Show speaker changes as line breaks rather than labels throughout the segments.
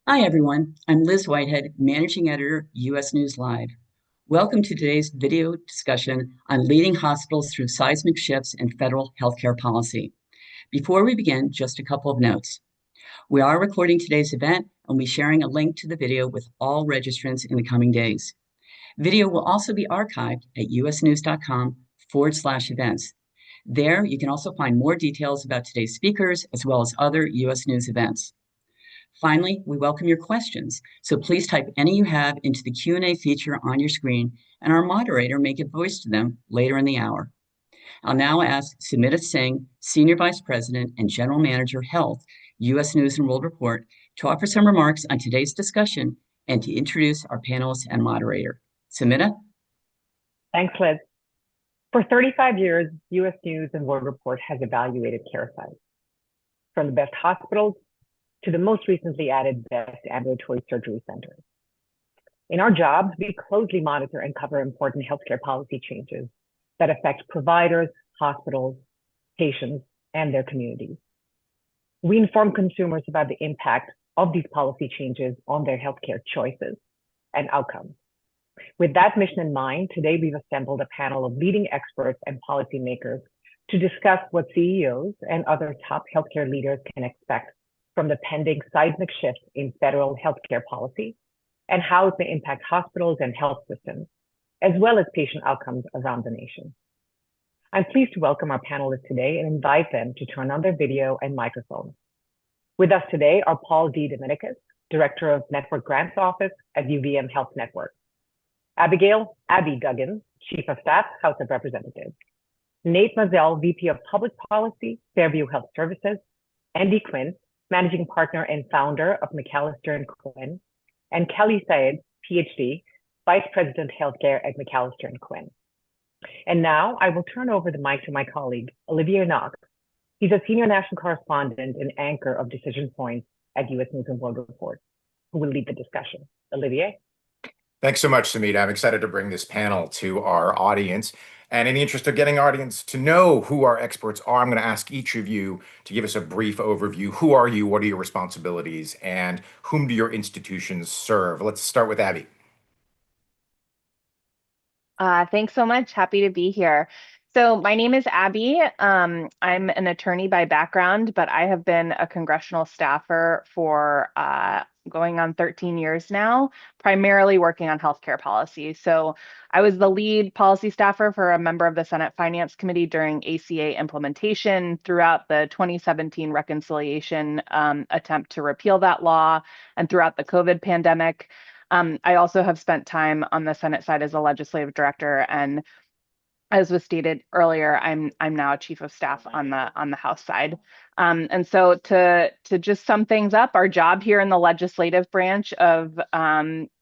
Hi, everyone. I'm Liz Whitehead, Managing Editor, U.S. News Live. Welcome to today's video discussion on leading hospitals through seismic shifts in federal healthcare policy. Before we begin, just a couple of notes. We are recording today's event and we'll be sharing a link to the video with all registrants in the coming days. Video will also be archived at usnews.com/events. There, you can also find more details about today's speakers as well as other U.S. News events. Finally, we welcome your questions, so please type any you have into the Q&A feature on your screen, and our moderator may give voice to them later in the hour. I'll now ask Sumita Singh, Senior Vice President and General Manager, Health, U.S. News and World Report, to offer some remarks on today's discussion and to introduce our panelists and moderator. Sumita?
Thanks, Liz. For 35 years, U.S. News and World Report has evaluated care sites, from the best hospitals to the most recently added best ambulatory surgery centers. In our job, we closely monitor and cover important healthcare policy changes that affect providers, hospitals, patients, and their communities. We inform consumers about the impact of these policy changes on their healthcare choices and outcomes. With that mission in mind, today we've assembled a panel of leading experts and policymakers to discuss what CEOs and other top healthcare leaders can expect from the pending seismic shift in federal healthcare policy and how it may impact hospitals and health systems, as well as patient outcomes around the nation. I'm pleased to welcome our panelists today and invite them to turn on their video and microphones. With us today are Paul D. Dominicus, Director of Network Grants Office at UVM Health Network, Abby Duggan, Chief of Staff, House of Representatives, Nate Mazel, VP of Public Policy, Fairview Health Services, Andy Quinn, Managing Partner and Founder of McAllister and Quinn, and Kelly Said, PhD, Vice President Healthcare at McAllister and Quinn. And now I will turn over the mic to my colleague, Olivier Knox. He's a Senior National Correspondent and anchor of Decision Points at U.S. News and World Report, who will lead the discussion. Olivier?
Thanks so much, Sumita. I'm excited to bring this panel to our audience. And in the interest of getting our audience to know who our experts are, I'm going to ask each of you to give us a brief overview. Who are you? What are your responsibilities? And whom do your institutions serve? Let's start with Abby.
Thanks so much. Happy to be here. So my name is Abby. I'm an attorney by background, but I have been a congressional staffer for going on 13 years now, primarily working on healthcare policy. So I was the lead policy staffer for a member of the Senate Finance Committee during ACA implementation throughout the 2017 reconciliation attempt to repeal that law and throughout the COVID pandemic. I also have spent time on the Senate side as a legislative director, and as was stated earlier, I'm now a chief of staff on the House side. And so to just sum things up, our job here in the legislative branch of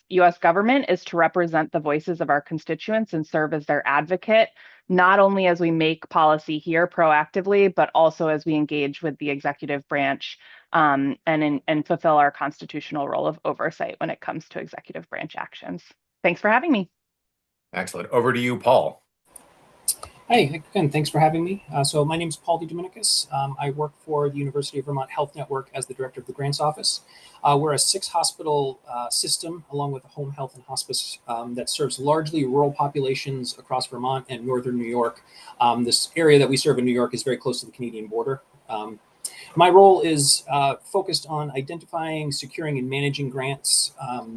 U.S. government is to represent the voices of our constituents and serve as their advocate, not only as we make policy here proactively, but also as we engage with the executive branch and fulfill our constitutional role of oversight when it comes to executive branch actions. Thanks for having me.
Excellent. Over to you, Paul.
Hey, again, thanks for having me. So my name is Paul D. Dominicus. I work for the University of Vermont Health Network as the director of the grants office. We're a 6-hospital system, along with a home health and hospice that serves largely rural populations across Vermont and northern New York. This area that we serve in New York is very close to the Canadian border. My role is focused on identifying, securing, and managing grants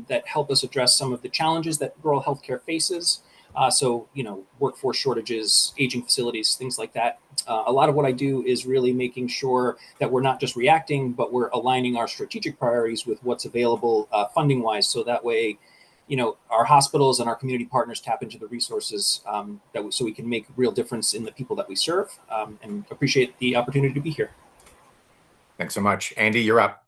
that help us address some of the challenges that rural healthcare faces. So, workforce shortages, aging facilities, things like that. A lot of what I do is really making sure that we're not just reacting, but we're aligning our strategic priorities with what's available funding-wise. So that way, our hospitals and our community partners tap into the resources so we can make a real difference in the people that we serve, and appreciate the opportunity to be here.
Thanks so much. Andy, you're up.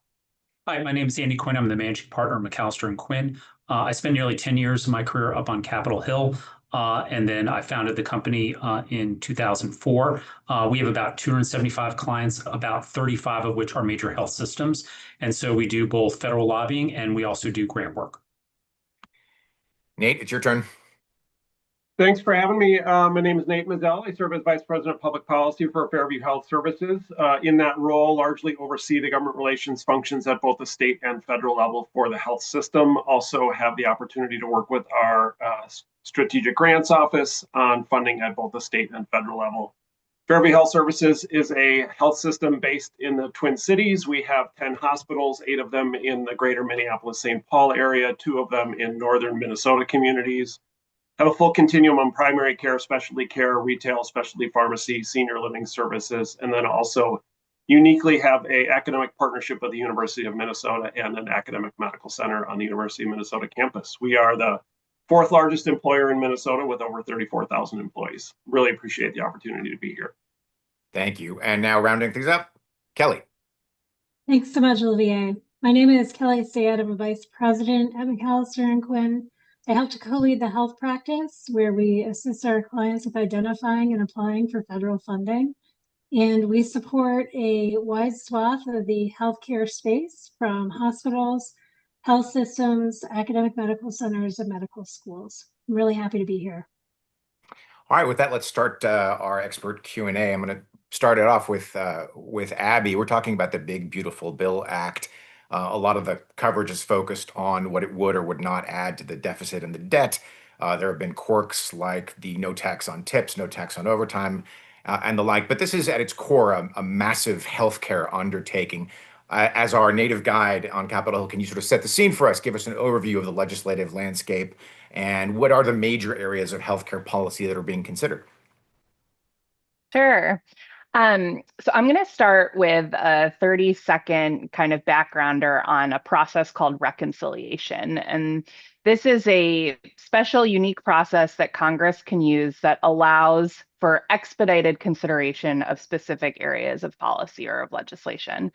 Hi, my name is Andy Quinn. I'm the managing partner of McAllister and Quinn. I spent nearly 10 years of my career up on Capitol Hill, and then I founded the company in 2004. We have about 275 clients, about 35 of which are major health systems. And so we do both federal lobbying and we also do grant work.
Nate, it's your turn.
Thanks for having me. My name is Nate Mazzell. I serve as Vice President of Public Policy for Fairview Health Services. In that role, largely oversee the government relations functions at both the state and federal level for the health system. Also have the opportunity to work with our strategic grants office on funding at both the state and federal level. Fairview Health Services is a health system based in the Twin Cities. We have 10 hospitals, 8 of them in the greater Minneapolis-St. Paul area, 2 of them in northern Minnesota communities. Have a full continuum on primary care, specialty care, retail, specialty pharmacy, senior living services, and then also uniquely have an academic partnership with the University of Minnesota and an academic medical center on the University of Minnesota campus. We are the 4th largest employer in Minnesota with over 34,000 employees. Really appreciate the opportunity to be here.
Thank you. And now rounding things up, Kelly.
Thanks so much, Olivier. My name is Kelly Stad. I'm a vice president at McAllister & Quinn. I help to co-lead the health practice, where we assist our clients with identifying and applying for federal funding. And we support a wide swath of the healthcare space, from hospitals, health systems, academic medical centers, and medical schools. I'm really happy to be here.
All right, with that, let's start our expert Q&A. I'm going to start it off with Abby. We're talking about the Big Beautiful Bill Act. A lot of the coverage is focused on what it would or would not add to the deficit and the debt. There have been quirks like the no tax on tips, no tax on overtime, and the like. But this is at its core a massive healthcare undertaking. As our native guide on Capitol Hill, can you sort of set the scene for us? Give us an overview of the legislative landscape and what are the major areas of healthcare policy that are being considered?
Sure. So I'm going to start with a 30-second kind of backgrounder on a process called reconciliation. And this is a special, unique process that Congress can use that allows for expedited consideration of specific areas of policy or of legislation.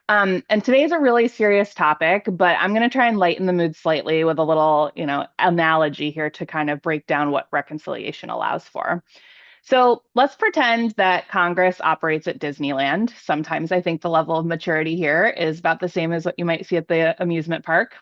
And today is a really serious topic, but I'm going to try and lighten the mood slightly with a little, analogy here to kind of break down what reconciliation allows for. So let's pretend that Congress operates at Disneyland. Sometimes I think the level of maturity here is about the same as what you might see at the amusement park.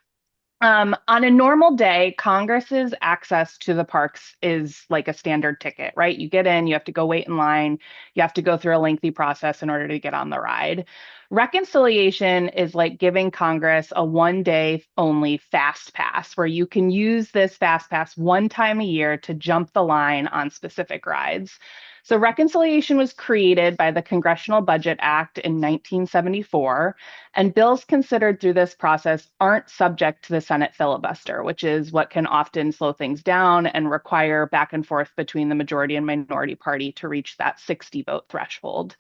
On a normal day, Congress's access to the parks is like a standard ticket, right? You get in, you have to go wait in line, you have to go through a lengthy process in order to get on the ride. Reconciliation is like giving Congress a one-day only fast pass, where you can use this fast pass one time a year to jump the line on specific rides. So reconciliation was created by the Congressional Budget Act in 1974, and bills considered through this process aren't subject to the Senate filibuster, which is what can often slow things down and require back and forth between the majority and minority party to reach that 60-vote threshold.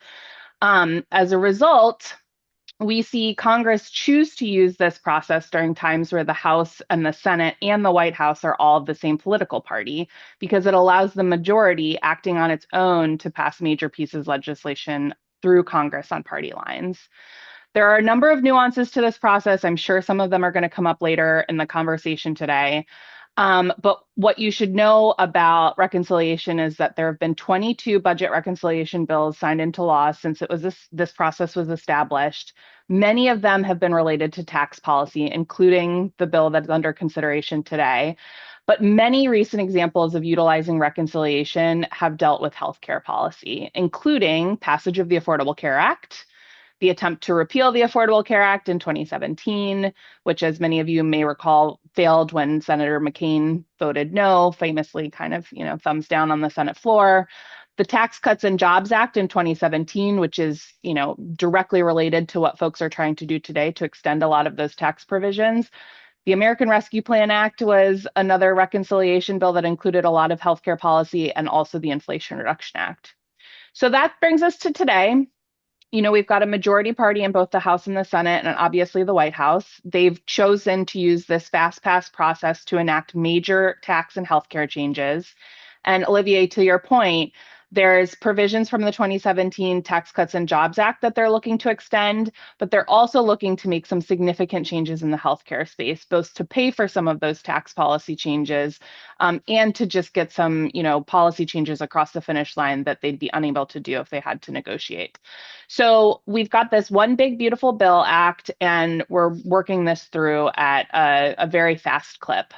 As a result, we see Congress choose to use this process during times where the House and the Senate and the White House are all of the same political party, because it allows the majority acting on its own to pass major pieces of legislation through Congress on party lines. There are a number of nuances to this process. I'm sure some of them are going to come up later in the conversation today. But what you should know about reconciliation is that there have been 22 budget reconciliation bills signed into law since this process was established. Many of them have been related to tax policy, including the bill that's under consideration today. But many recent examples of utilizing reconciliation have dealt with healthcare policy, including passage of the Affordable Care Act, the attempt to repeal the Affordable Care Act in 2017, which, as many of you may recall, failed when Senator McCain voted no, famously kind of, thumbs down on the Senate floor. The Tax Cuts and Jobs Act in 2017, which is, directly related to what folks are trying to do today to extend a lot of those tax provisions. The American Rescue Plan Act was another reconciliation bill that included a lot of healthcare policy, and also the Inflation Reduction Act. So that brings us to today. We've got a majority party in both the House and the Senate, and obviously the White House. They've chosen to use this fast pass process to enact major tax and healthcare changes. And Olivier, to your point, there's provisions from the 2017 Tax Cuts and Jobs Act that they're looking to extend, but they're also looking to make some significant changes in the healthcare space, both to pay for some of those tax policy changes and to just get some, policy changes across the finish line that they'd be unable to do if they had to negotiate. So we've got this one big, beautiful bill act, and we're working this through at a very fast clip.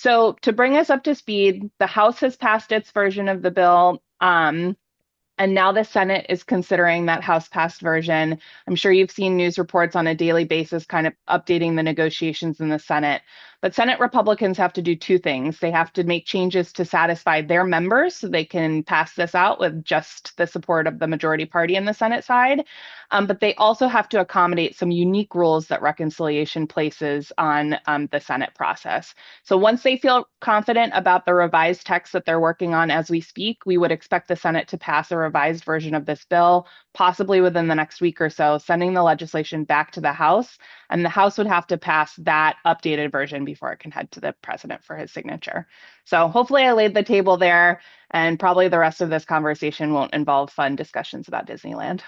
So to bring us up to speed, the House has passed its version of the bill. And now the Senate is considering that House passed version. I'm sure you've seen news reports on a daily basis kind of updating the negotiations in the Senate. But Senate Republicans have to do two things. They have to make changes to satisfy their members so they can pass this out with just the support of the majority party in the Senate side. But they also have to accommodate some unique rules that reconciliation places on the Senate process. So once they feel confident about the revised text that they're working on as we speak, we would expect the Senate to pass a revised version of this bill, possibly within the next week or so, sending the legislation back to the House. And the House would have to pass that updated version before it can head to the president for his signature. So hopefully I laid the table there, and probably the rest of this conversation won't involve fun discussions about Disneyland.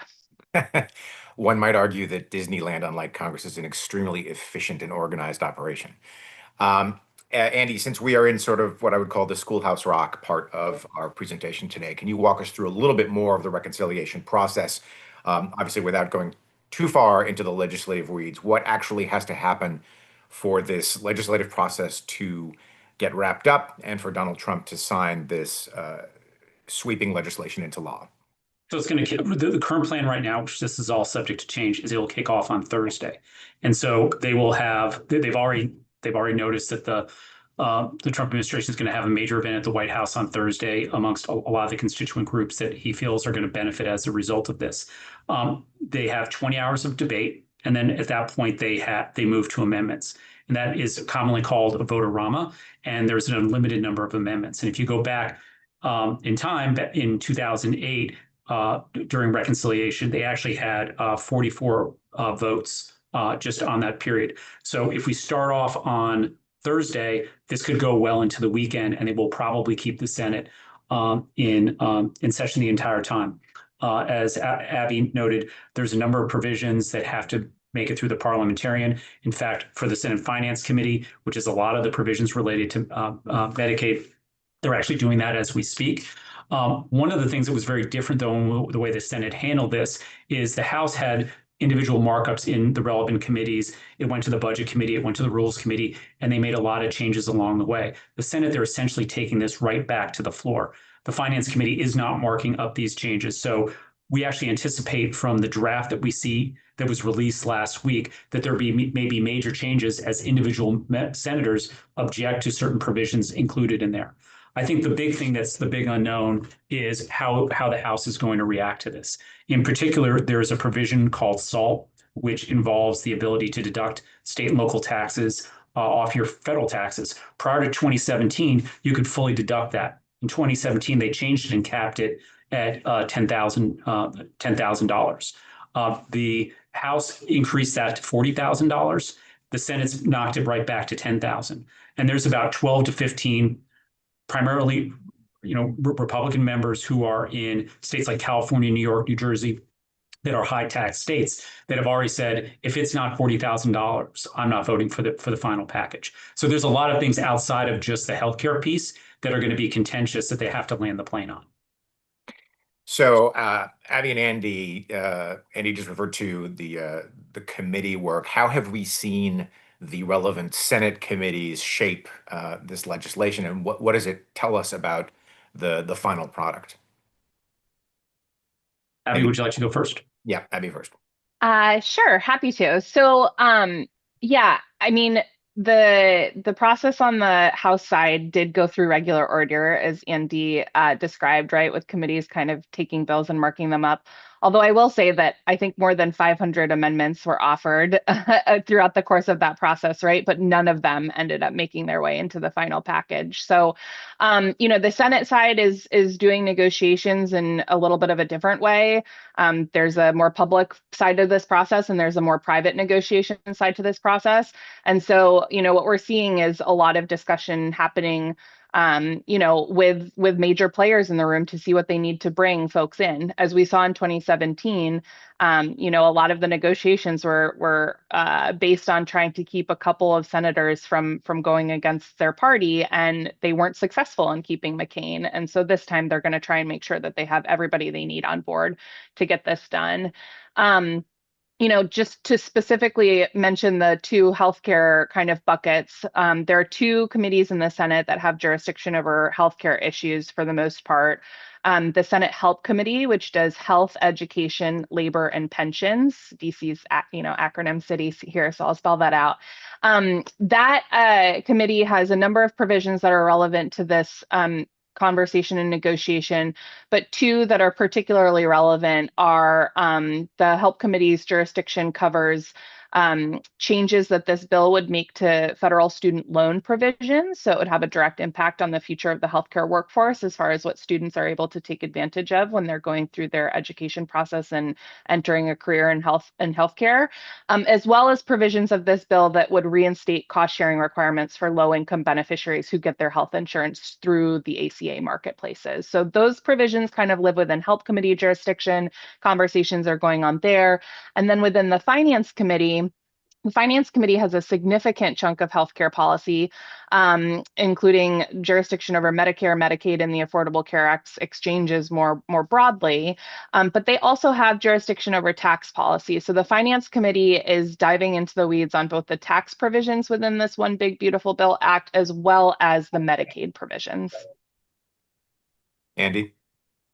One might argue that Disneyland, unlike Congress, is an extremely efficient and organized operation. Andy, since we are in sort of what I would call the Schoolhouse Rock part of our presentation today, can you walk us through a little bit more of the reconciliation process? Obviously, without going too far into the legislative weeds, what actually has to happen for this legislative process to get wrapped up and for Donald Trump to sign this sweeping legislation into law?
So it's going to, the current plan right now, which this is all subject to change, is it will kick off on Thursday. And so they will have, they've already noticed that the Trump administration is going to have a major event at the White House on Thursday amongst a lot of the constituent groups that he feels are going to benefit as a result of this. They have 20 hours of debate, and then at that point they move to amendments. And that is commonly called a vote-a-rama, and there's an unlimited number of amendments. And if you go back in time, in 2008, during reconciliation, they actually had 44 votes just on that period. So if we start off on Thursday, this could go well into the weekend, and it will probably keep the Senate in session the entire time. As Abby noted, there's a number of provisions that have to make it through the parliamentarian. In fact, for the Senate Finance Committee, which is a lot of the provisions related to Medicaid, they're actually doing that as we speak. One of the things that was very different, though, the way the Senate handled this is the House had individual markups in the relevant committees. It went to the Budget Committee, it went to the Rules Committee, and they made a lot of changes along the way. The Senate, they're essentially taking this right back to the floor. The Finance Committee is not marking up these changes. So we actually anticipate from the draft that we see that was released last week that there be maybe major changes as individual senators object to certain provisions included in there. I think the big thing that's the big unknown is how the House is going to react to this. In particular, there is a provision called SALT, which involves the ability to deduct state and local taxes off your federal taxes. Prior to 2017, you could fully deduct that. In 2017, they changed it and capped it at $10,000. The House increased that to $40,000. The Senate's knocked it right back to $10,000. And there's about 12 to 15 primarily, Republican members who are in states like California, New York, New Jersey, that are high tax states that have already said, if it's not $40,000, I'm not voting for the final package. So there's a lot of things outside of just the healthcare piece that are going to be contentious that they have to land the plane on.
So Abby and Andy just referred to the committee work. How have we seen the relevant Senate committees shape this legislation, and what does it tell us about the final product?
Abby, would you like to go first?
Yeah, Abby first.
Sure, happy to. So, yeah, I mean, the process on the House side did go through regular order, as Andy described, right, with committees kind of taking bills and marking them up. Although I will say that I think more than 500 amendments were offered throughout the course of that process, right? But none of them ended up making their way into the final package. So, the Senate side is doing negotiations in a little bit of a different way. There's a more public side of this process, and there's a more private negotiation side to this process. And so, what we're seeing is a lot of discussion happening with major players in the room to see what they need to bring folks in. As we saw in 2017, a lot of the negotiations were based on trying to keep a couple of senators from going against their party, and they weren't successful in keeping McCain. And so this time they're going to try and make sure that they have everybody they need on board to get this done. just to specifically mention the two healthcare kind of buckets, there are two committees in the Senate that have jurisdiction over healthcare issues for the most part. The Senate Help Committee, which does health, education, labor, and pensions. DC's acronym city here, so I'll spell that out. That committee has a number of provisions that are relevant to this conversation and negotiation, but two that are particularly relevant are the Help Committee's jurisdiction covers changes that this bill would make to federal student loan provisions. So it would have a direct impact on the future of the healthcare workforce as far as what students are able to take advantage of when they're going through their education process and entering a career in healthcare, as well as provisions of this bill that would reinstate cost sharing requirements for low-income beneficiaries who get their health insurance through the ACA marketplaces. So those provisions kind of live within Help Committee jurisdiction. Conversations are going on there. And then within the Finance Committee, the Finance Committee has a significant chunk of healthcare policy, including jurisdiction over Medicare, Medicaid, and the Affordable Care Act's exchanges more broadly. But they also have jurisdiction over tax policy. So the Finance Committee is diving into the weeds on both the tax provisions within this One Big Beautiful Bill Act, as well as the Medicaid provisions.
Andy?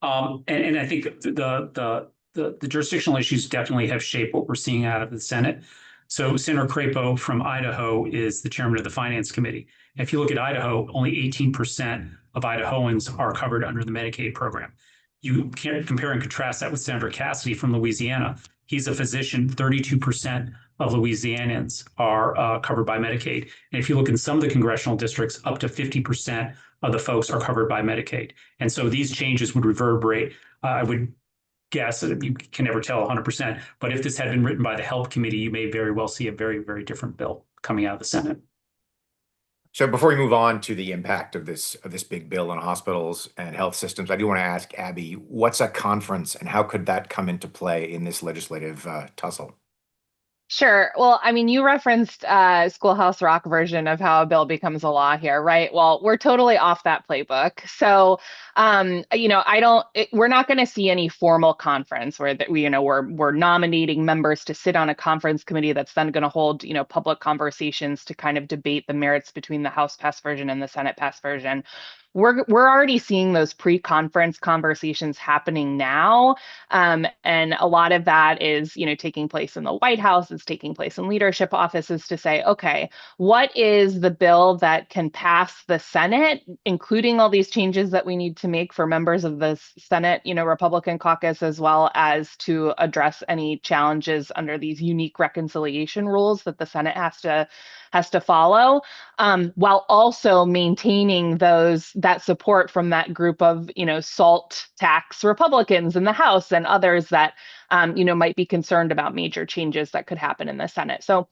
And I think the jurisdictional issues definitely have shaped what we're seeing out of the Senate. So Senator Crapo from Idaho is the chairman of the Finance Committee. And if you look at Idaho, only 18% of Idahoans are covered under the Medicaid program. You can't compare and contrast that with Senator Cassidy from Louisiana. He's a physician, 32% of Louisianans are covered by Medicaid. And if you look in some of the congressional districts, up to 50% of the folks are covered by Medicaid. And so these changes would reverberate. I would guess that you can never tell 100%, but if this had been written by the Help Committee, you may very well see a very, very different bill coming out of the Senate.
So before we move on to the impact of this big bill on hospitals and health systems, I do want to ask Abby, what's a conference and how could that come into play in this legislative tussle?
Sure. Well, I mean, you referenced Schoolhouse Rock version of how a bill becomes a law here, right? Well, we're totally off that playbook. So, we're not going to see any formal conference where we're nominating members to sit on a conference committee that's then going to hold, public conversations to kind of debate the merits between the House passed version and the Senate passed version. We're already seeing those pre-conference conversations happening now. And a lot of that is, taking place in the White House, it's taking place in leadership offices to say, okay, what is the bill that can pass the Senate, including all these changes that we need to make for members of the Senate, Republican caucus, as well as to address any challenges under these unique reconciliation rules that the Senate has to follow, while also maintaining that support from that group of, SALT tax Republicans in the House and others that, might be concerned about major changes that could happen in the Senate. So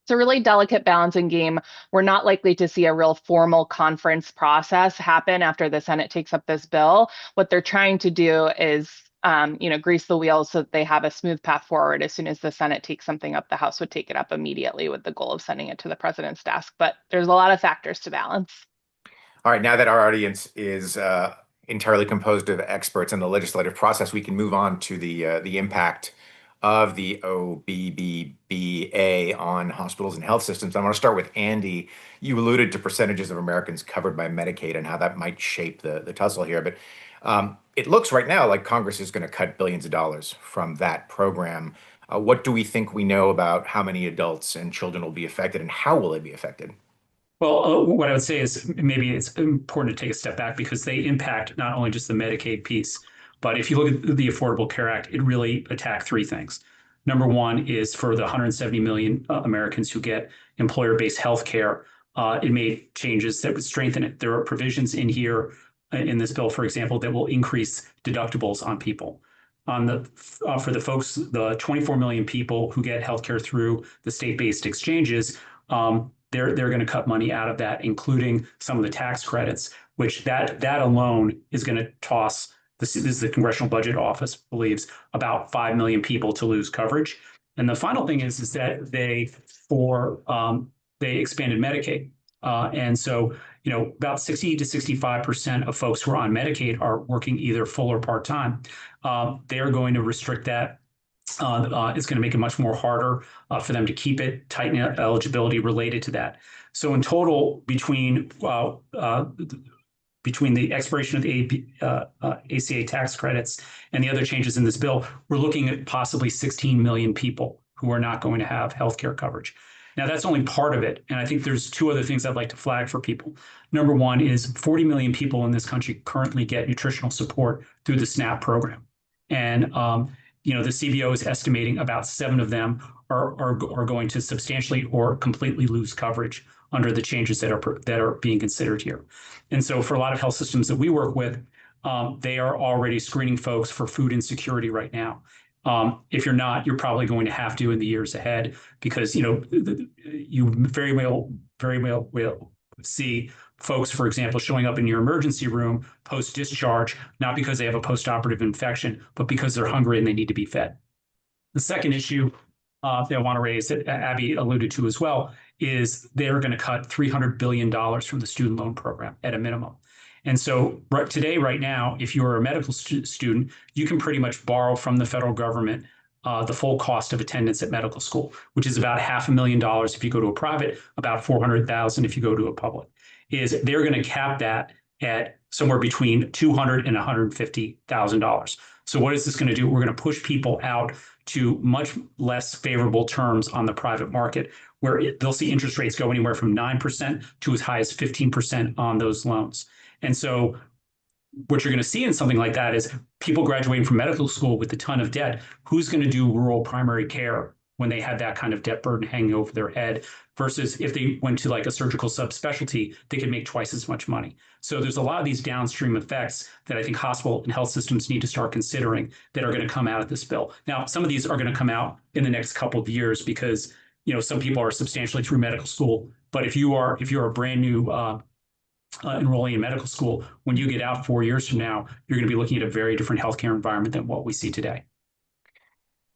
it's a really delicate balancing game. We're not likely to see a real formal conference process happen after the Senate takes up this bill. What they're trying to do is grease the wheels so that they have a smooth path forward. As soon as the Senate takes something up, the House would take it up immediately with the goal of sending it to the president's desk. But there's a lot of factors to balance.
All right, now that our audience is entirely composed of experts in the legislative process, we can move on to the impact of the OBBBA on hospitals and health systems. I want to start with Andy. You alluded to percentages of Americans covered by Medicaid and how that might shape the tussle here, but it looks right now like Congress is going to cut billions of dollars from that program. What do we think we know about how many adults and children will be affected and how will they be affected?
Well, what I would say is maybe it's important to take a step back because they impact not only just the Medicaid piece, but if you look at the Affordable Care Act, it really attacked three things. Number one is for the 170 million Americans who get employer-based health care, it made changes that would strengthen it. There are provisions in here in this bill, for example, that will increase deductibles on people. For the folks, the 24 million people who get healthcare through the state-based exchanges, they're going to cut money out of that, including some of the tax credits, which that alone is going to toss. This is the Congressional Budget Office believes about 5 million people to lose coverage. And the final thing is that they expanded Medicaid. And so, about 60 to 65% of folks who are on Medicaid are working either full or part-time. They are going to restrict that It's going to make it much more harder for them to keep it, tighten eligibility related to that. So in total, between the expiration of the ACA tax credits and the other changes in this bill, we're looking at possibly 16 million people who are not going to have healthcare coverage. Now, that's only part of it. And I think there's two other things I'd like to flag for people. Number one is 40 million people in this country currently get nutritional support through the SNAP program. And the CBO is estimating about 7 of them are going to substantially or completely lose coverage under the changes that are being considered here. And so for a lot of health systems that we work with, they are already screening folks for food insecurity right now. If you're not, you're probably going to have to in the years ahead, because you very well will see folks, for example, showing up in your emergency room post-discharge, not because they have a post-operative infection, but because they're hungry and they need to be fed. The second issue that I want to raise, that Abby alluded to as well, is they're going to cut $300 billion from the student loan program at a minimum. And so right now, if you're a medical student, you can pretty much borrow from the federal government the full cost of attendance at medical school, which is about $500,000 if you go to a private, about $400,000 if you go to a public. They're going to cap that at somewhere between $200,000 and $150,000. So what is this going to do? We're going to push people out to much less favorable terms on the private market, where they'll see interest rates go anywhere from 9% to as high as 15% on those loans. And so what you're going to see in something like that is people graduating from medical school with a ton of debt. Who's going to do rural primary care when they had that kind of debt burden hanging over their head, versus if they went to like a surgical subspecialty, they could make twice as much money. So there's a lot of these downstream effects that I think hospital and health systems need to start considering that are going to come out of this bill. Now, some of these are going to come out in the next couple of years because some people are substantially through medical school. But if you're a brand new enrolling in medical school, when you get out 4 years from now, you're going to be looking at a very different healthcare environment than what we see today.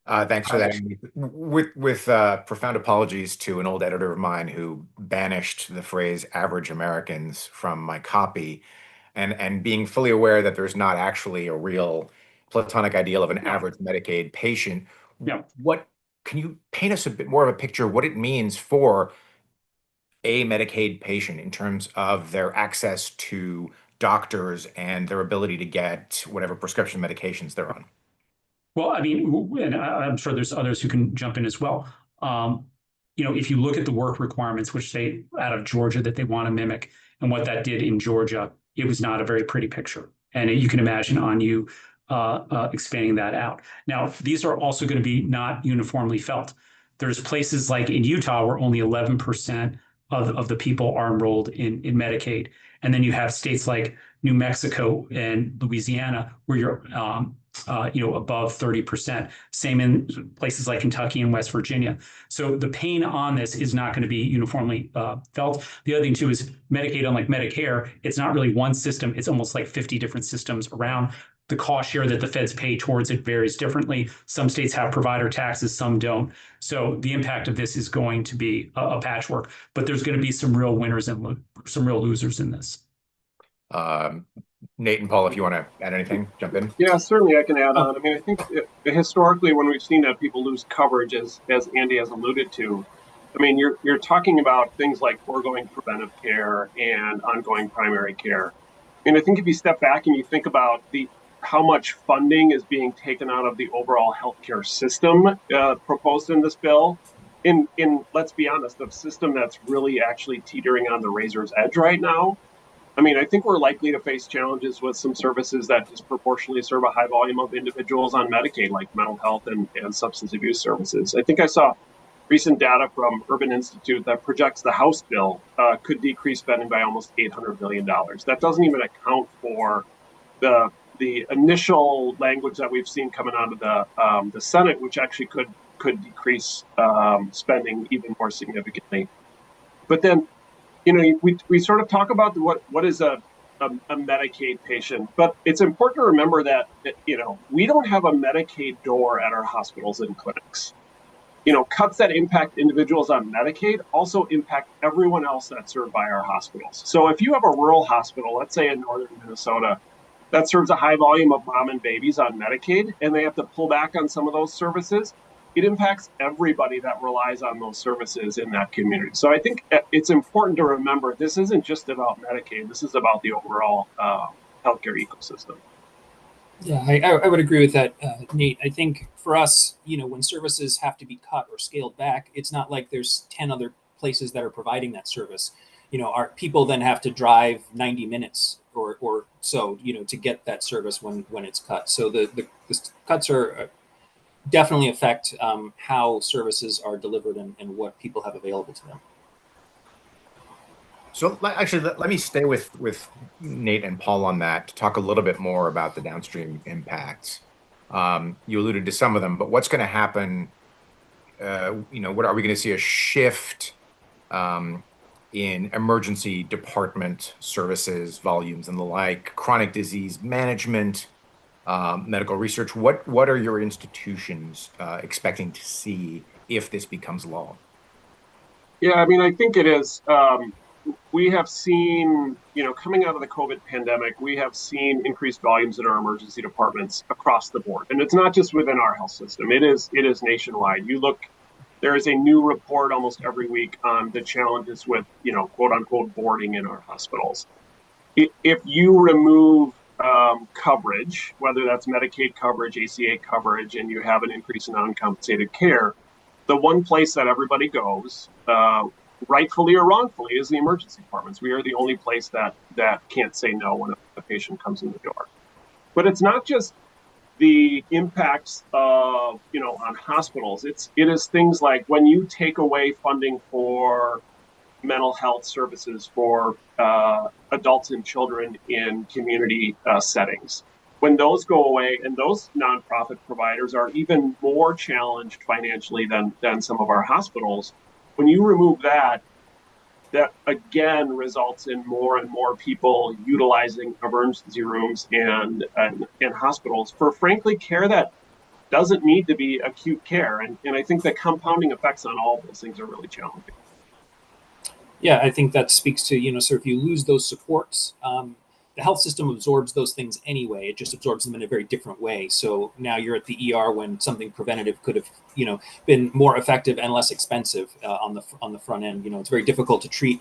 Thanks for that. With profound apologies to an old editor of mine who banished the phrase "average Americans" from my copy, and being fully aware that there's not actually a real platonic ideal of an average Medicaid patient.
Yeah.
What can you paint us a bit more of a picture what it means for a Medicaid patient in terms of their access to doctors and their ability to get whatever prescription medications they're on?
Well, I mean, and I'm sure there's others who can jump in as well. If you look at the work requirements, which they out of Georgia that they want to mimic, and what that did in Georgia, it was not a very pretty picture. And you can imagine on you expanding that out. Now, these are also going to be not uniformly felt. There's places like in Utah where only 11% of the people are enrolled in Medicaid. And then you have states like New Mexico and Louisiana where you're above 30%. Same in places like Kentucky and West Virginia. So the pain on this is not going to be uniformly felt. The other thing too is Medicaid, unlike Medicare, it's not really one system. It's almost like 50 different systems around. The cost share that the feds pay towards it varies differently. Some states have provider taxes, some don't. So the impact of this is going to be a patchwork, but there's going to be some real winners and some real losers in this.
Nate and Paul, if you want to add anything, jump in.
Yeah, certainly I can add on. I mean, I think historically when we've seen that people lose coverage, as Andy has alluded to, I mean, you're talking about things like foregoing preventive care and ongoing primary care. And I think if you step back and you think about how much funding is being taken out of the overall healthcare system proposed in this bill, in let's be honest, the system that's really actually teetering on the razor's edge right now. I mean, I think we're likely to face challenges with some services that disproportionately serve a high volume of individuals on Medicaid, like mental health and substance abuse services. I think I saw recent data from Urban Institute that projects the House bill could decrease spending by almost $800 billion. That doesn't even account for the initial language that we've seen coming out of the Senate, which actually could decrease spending even more significantly. But then, we sort of talk about what is a Medicaid patient, but it's important to remember that we don't have a Medicaid door at our hospitals and clinics. Cuts that impact individuals on Medicaid also impact everyone else that's served by our hospitals. So if you have a rural hospital, let's say in northern Minnesota, that serves a high volume of mom and babies on Medicaid, and they have to pull back on some of those services, it impacts everybody that relies on those services in that community. So I think it's important to remember this isn't just about Medicaid. This is about the overall healthcare ecosystem.
Yeah, I would agree with that, Nate. I think for us, when services have to be cut or scaled back, it's not like there's 10 other places that are providing that service. Our people then have to drive 90 minutes or so, to get that service when it's cut. So the cuts are definitely affect how services are delivered and what people have available to them.
So actually, let me stay with Nate and Paul on that to talk a little bit more about the downstream impacts. You alluded to some of them, but what's going to happen? What are we going to see a shift in emergency department services, volumes, and the like, chronic disease management, medical research? What are your institutions expecting to see if this becomes law?
Yeah, I mean, I think it is. We have seen, coming out of the COVID pandemic, we have seen increased volumes in our emergency departments across the board. And it's not just within our health system. It is nationwide. There is a new report almost every week on the challenges with, quote unquote, boarding in our hospitals. If you remove coverage, whether that's Medicaid coverage, ACA coverage, and you have an increase in uncompensated care, the one place that everybody goes, rightfully or wrongfully, is the emergency departments. We are the only place that can't say no when a patient comes in the door. But it's not just the impacts of, on hospitals. It is things like when you take away funding for mental health services for adults and children in community settings. When those go away, and those nonprofit providers are even more challenged financially than some of our hospitals, when you remove that again results in more and more people utilizing emergency rooms and hospitals for, frankly, care that doesn't need to be acute care. And I think the compounding effects on all of those things are really challenging.
Yeah, I think that speaks to, so if you lose those supports, the health system absorbs those things anyway. It just absorbs them in a very different way. So now you're at the ER when something preventative could have, been more effective and less expensive on the front end. It's very difficult to treat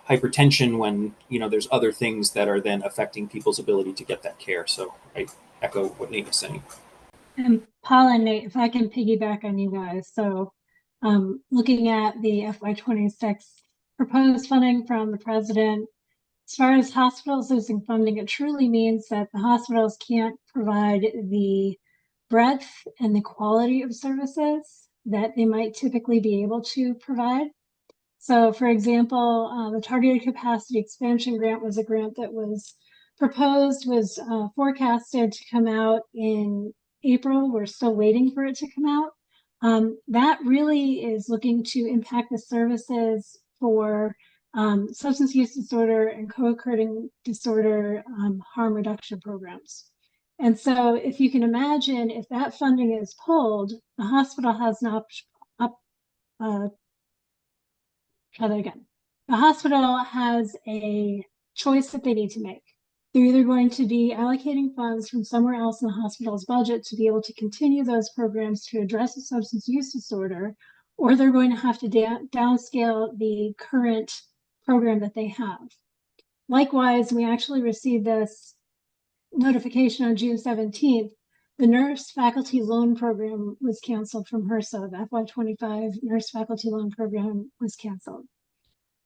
hypertension when, there's other things that are then affecting people's ability to get that care. So I echo what Nate was saying.
And Paul and Nate, if I can piggyback on you guys. So looking at the FY26 proposed funding from the president, as far as hospitals losing funding, it truly means that the hospitals can't provide the breadth and the quality of services that they might typically be able to provide. So, for example, the Targeted Capacity Expansion Grant was a grant that was proposed, was forecasted to come out in April. We're still waiting for it to come out. That really is looking to impact the services for substance use disorder and co-occurring disorder harm reduction programs. And so if you can imagine, if that funding is pulled, the hospital has an try that again. The hospital has a choice that they need to make. They're either going to be allocating funds from somewhere else in the hospital's budget to be able to continue those programs to address a substance use disorder, or they're going to have to downscale the current program that they have. Likewise, we actually received this notification on June 17th. The nurse faculty loan program was canceled from HRSA. The FY25 nurse faculty loan program was canceled.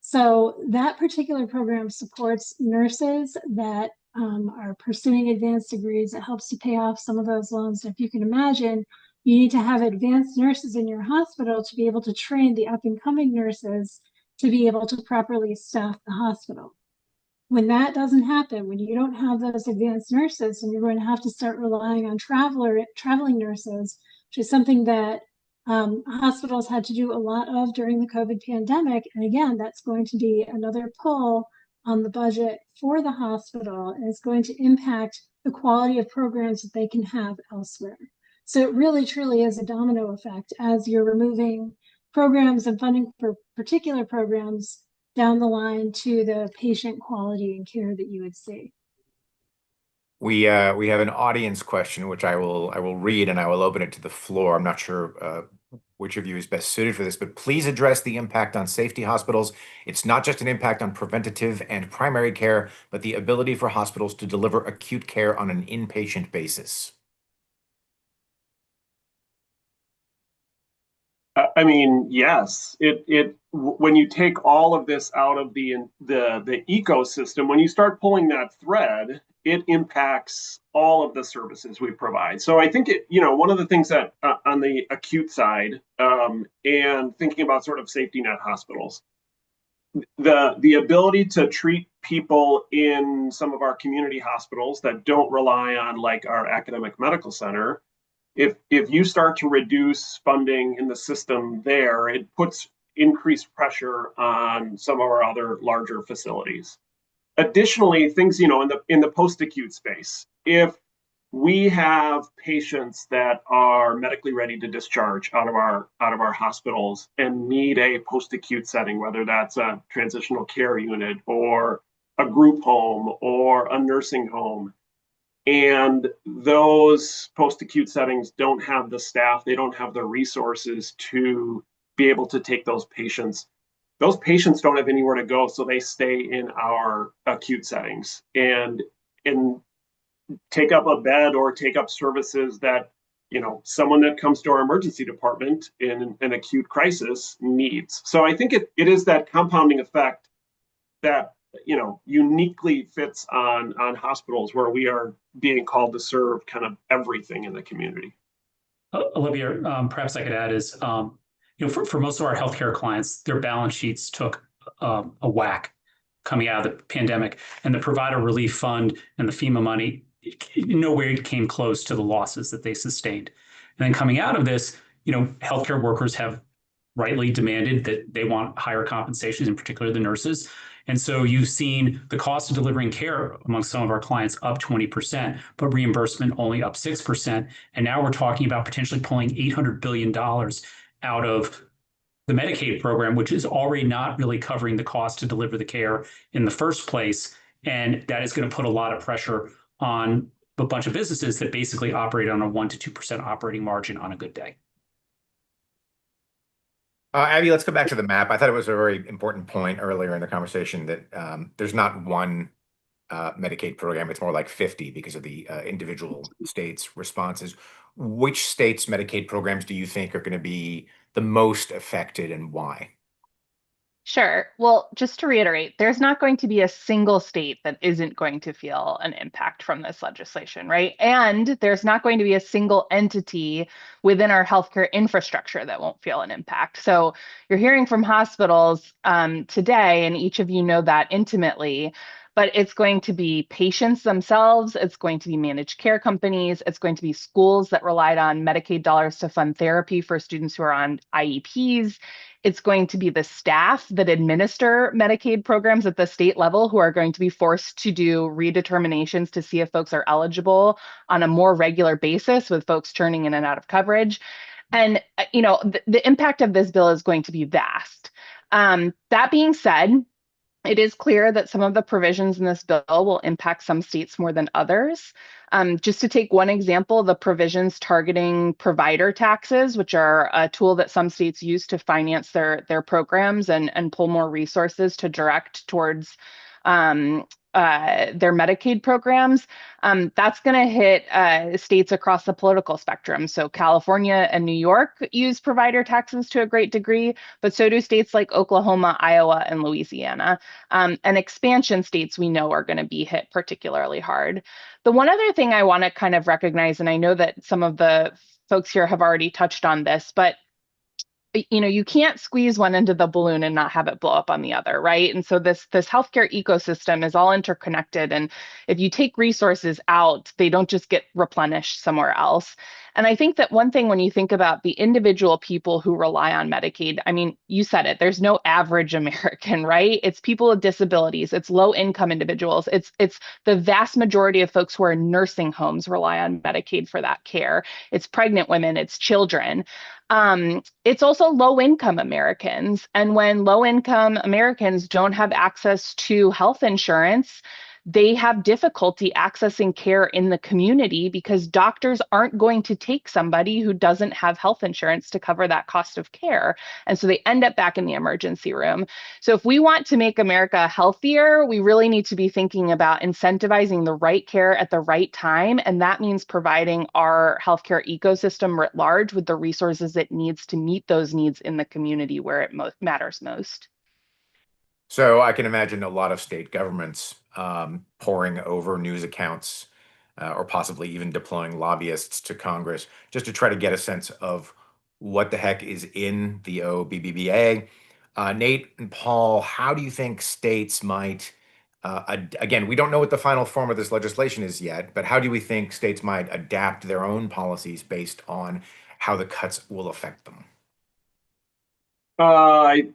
So that particular program supports nurses that are pursuing advanced degrees. It helps to pay off some of those loans. If you can imagine, you need to have advanced nurses in your hospital to be able to train the up and coming nurses to be able to properly staff the hospital. When that doesn't happen, when you don't have those advanced nurses, and you're going to have to start relying on traveling nurses, which is something that hospitals had to do a lot of during the COVID pandemic. And again, that's going to be another pull on the budget for the hospital, and it's going to impact the quality of programs that they can have elsewhere. So it really, truly is a domino effect as you're removing programs and funding for particular programs down the line to the patient quality and care that you would see.
We have an audience question, which I will read and I will open it to the floor. I'm not sure which of you is best suited for this, but please address the impact on safety hospitals. It's not just an impact on preventative and primary care, but the ability for hospitals to deliver acute care on an inpatient basis.
I mean, yes, when you take all of this out of the ecosystem, when you start pulling that thread, it impacts all of the services we provide. So I think one of the things that on the acute side, and thinking about sort of safety net hospitals, the ability to treat people in some of our community hospitals that don't rely on like our academic medical center. If you start to reduce funding in the system there, it puts increased pressure on some of our other larger facilities. Additionally, things in the post-acute space, if we have patients that are medically ready to discharge out of our hospitals and need a post-acute setting, whether that's a transitional care unit or a group home or a nursing home, and those post-acute settings don't have the staff, they don't have the resources to be able to take those patients. Those patients don't have anywhere to go, so they stay in our acute settings and take up a bed or take up services that someone that comes to our emergency department in an acute crisis needs. So I think it is that compounding effect that uniquely fits on hospitals where we are being called to serve kind of everything in the community.
Olivia, perhaps I could add is, for most of our healthcare clients, their balance sheets took a whack coming out of the pandemic, and the Provider Relief Fund and the FEMA money nowhere came close to the losses that they sustained. And then coming out of this, healthcare workers have rightly demanded that they want higher compensations, in particular the nurses. And so you've seen the cost of delivering care among some of our clients up 20%, but reimbursement only up 6%. And now we're talking about potentially pulling $800 billion out of the Medicaid program, which is already not really covering the cost to deliver the care in the first place. And that is going to put a lot of pressure on a bunch of businesses that basically operate on a 1% to 2% operating margin on a good day.
Abby, let's go back to the map. I thought it was a very important point earlier in the conversation that there's not one Medicaid program. It's more like 50 because of the individual states' responses. Which states' Medicaid programs do you think are going to be the most affected and why?
Sure. Well, just to reiterate, there's not going to be a single state that isn't going to feel an impact from this legislation, right? And there's not going to be a single entity within our healthcare infrastructure that won't feel an impact. So you're hearing from hospitals today, and each of you know that intimately, but it's going to be patients themselves, it's going to be managed care companies, it's going to be schools that relied on Medicaid dollars to fund therapy for students who are on IEPs. It's going to be the staff that administer Medicaid programs at the state level who are going to be forced to do redeterminations to see if folks are eligible on a more regular basis, with folks turning in and out of coverage. And, the impact of this bill is going to be vast. That being said, it is clear that some of the provisions in this bill will impact some states more than others. Just to take one example, the provisions targeting provider taxes, which are a tool that some states use to finance their programs and pull more resources to direct towards their Medicaid programs, that's going to hit states across the political spectrum. So California and New York use provider taxes to a great degree, but so do states like Oklahoma, Iowa, and Louisiana. And expansion states we know are going to be hit particularly hard. The one other thing I want to kind of recognize, and I know that some of the folks here have already touched on this, but you can't squeeze one end of the balloon and not have it blow up on the other, right? And so this healthcare ecosystem is all interconnected. And if you take resources out, they don't just get replenished somewhere else. And I think that one thing when you think about the individual people who rely on Medicaid, I mean, you said it, there's no average American, right? It's people with disabilities, it's low income individuals, it's the vast majority of folks who are in nursing homes rely on Medicaid for that care. It's pregnant women, it's children. It's also low-income Americans. And when low-income Americans don't have access to health insurance, they have difficulty accessing care in the community because doctors aren't going to take somebody who doesn't have health insurance to cover that cost of care. And so they end up back in the emergency room. So if we want to make America healthier, we really need to be thinking about incentivizing the right care at the right time. And that means providing our healthcare ecosystem writ large with the resources it needs to meet those needs in the community where it matters most.
So I can imagine a lot of state governments poring over news accounts or possibly even deploying lobbyists to Congress just to try to get a sense of what the heck is in the OBBBA. Nate and Paul, how do you think states might, again, we don't know what the final form of this legislation is yet, but how do we think states might adapt their own policies based on how the cuts will affect them?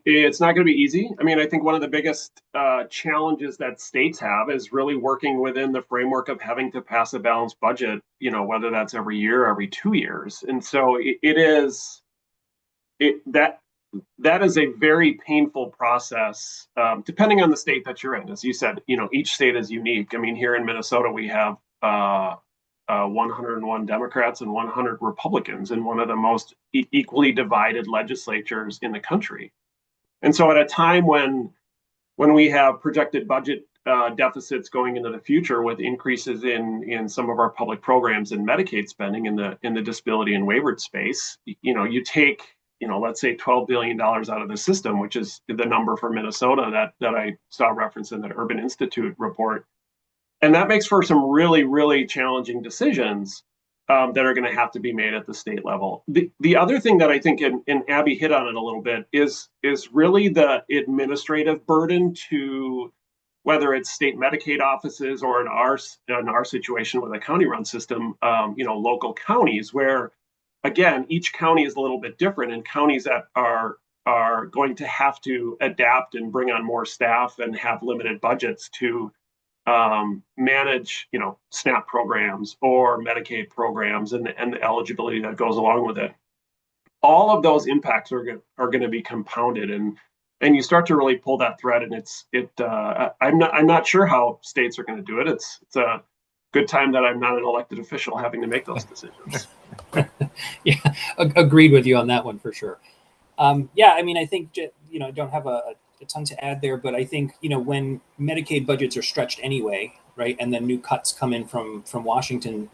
It's not going to be easy. I mean, I think one of the biggest challenges that states have is really working within the framework of having to pass a balanced budget, whether that's every year or every 2 years. And so that is a very painful process, depending on the state that you're in. As you said, each state is unique. I mean, here in Minnesota, we have 101 Democrats and 100 Republicans in one of the most equally divided legislatures in the country. And so at a time when we have projected budget deficits going into the future with increases in some of our public programs and Medicaid spending in the disability and waivered space, you take, let's say $12 billion out of the system, which is the number for Minnesota that I saw referenced in the Urban Institute report. And that makes for some really, really challenging decisions that are going to have to be made at the state level. The other thing that I think, and Abby hit on it a little bit, is really the administrative burden to whether it's state Medicaid offices or in our situation with a county-run system, local counties, where again, each county is a little bit different, and counties that are going to have to adapt and bring on more staff and have limited budgets to manage, SNAP programs or Medicaid programs and the eligibility that goes along with it. All of those impacts are going to be compounded, and you start to really pull that thread. And I'm not sure how states are going to do it. It's a good time that I'm not an elected official having to make those decisions.
Yeah, agreed with you on that one for sure. Yeah, I mean, I think I don't have a ton to add there, but I think, when Medicaid budgets are stretched anyway, right, and then new cuts come in from Washington,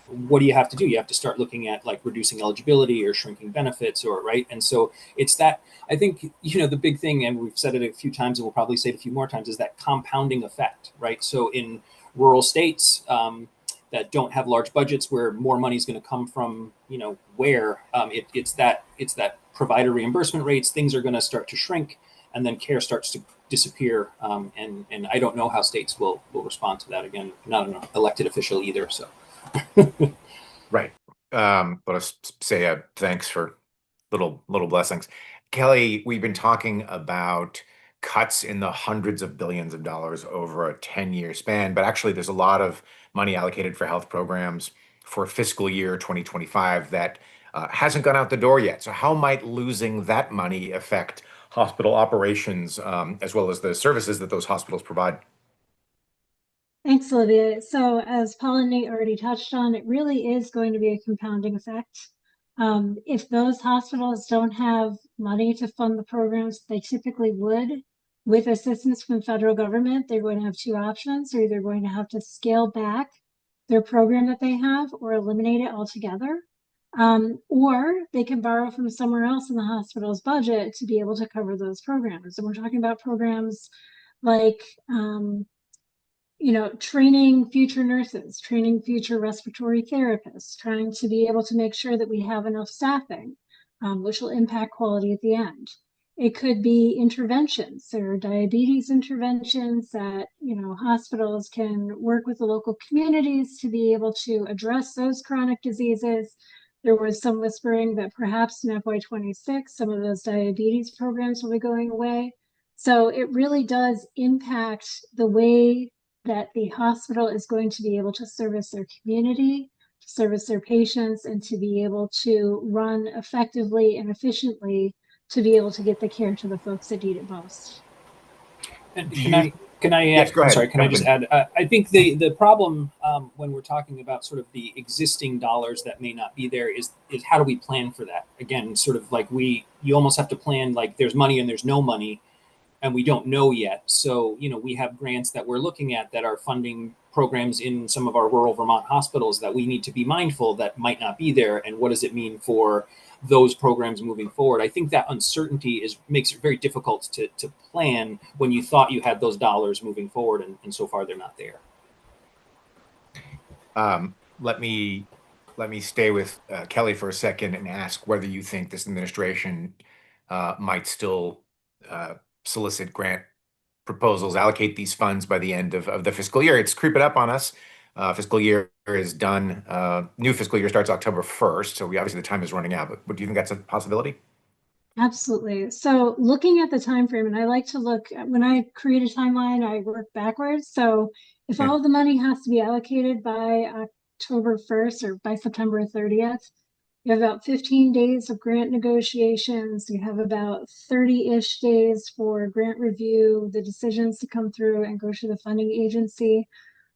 what do you have to do? You have to start looking at like reducing eligibility or shrinking benefits, or right. And so it's that, I think, the big thing, and we've said it a few times and we'll probably say it a few more times, is that compounding effect, right? So in rural states that don't have large budgets, where more money is going to come from, it's that provider reimbursement rates, things are going to start to shrink, and then care starts to disappear. And I don't know how states will respond to that. Again, not an elected official either. So,
Right. But I say thanks for little blessings. Kelly, we've been talking about cuts in the hundreds of billions of dollars over a 10-year span, but actually there's a lot of money allocated for health programs for fiscal year 2025 that hasn't gone out the door yet. So how might losing that money affect hospital operations as well as the services that those hospitals provide?
Thanks, Olivia. So as Paul and Nate already touched on, it really is going to be a compounding effect. If those hospitals don't have money to fund the programs they typically would with assistance from the federal government, they're going to have two options. They're either going to have to scale back their program that they have or eliminate it altogether. Or they can borrow from somewhere else in the hospital's budget to be able to cover those programs. And we're talking about programs like, training future nurses, training future respiratory therapists, trying to be able to make sure that we have enough staffing, which will impact quality at the end. It could be interventions. There are diabetes interventions that, hospitals can work with the local communities to be able to address those chronic diseases. There was some whispering that perhaps in FY26, some of those diabetes programs will be going away. So it really does impact the way that the hospital is going to be able to service their community, to service their patients, and to be able to run effectively and efficiently to be able to get the care to the folks that need it most.
And Can I?
Yes, go
I'm
ahead.
sorry. Can I just add? I think the problem when we're talking about sort of the existing dollars that may not be there is how do we plan for that? Again, sort of like you almost have to plan like there's money and there's no money, and we don't know yet. So we have grants that we're looking at that are funding programs in some of our rural Vermont hospitals that we need to be mindful that might not be there, and what does it mean for those programs moving forward? I think that uncertainty makes it very difficult to plan when you thought you had those dollars moving forward, and so far they're not there.
Let me stay with Kelly for a second and ask whether you think this administration might still solicit grant proposals, allocate these funds by the end of the fiscal year. It's creeping up on us. Fiscal year is done. New fiscal year starts October 1st. So obviously the time is running out, but do you think that's a possibility?
Absolutely. So looking at the time frame, and I like to look when I create a timeline, I work backwards. So if all of the money has to be allocated by October 1st or by September 30th, you have about 15 days of grant negotiations. You have about 30-ish days for grant review, the decisions to come through and go to the funding agency.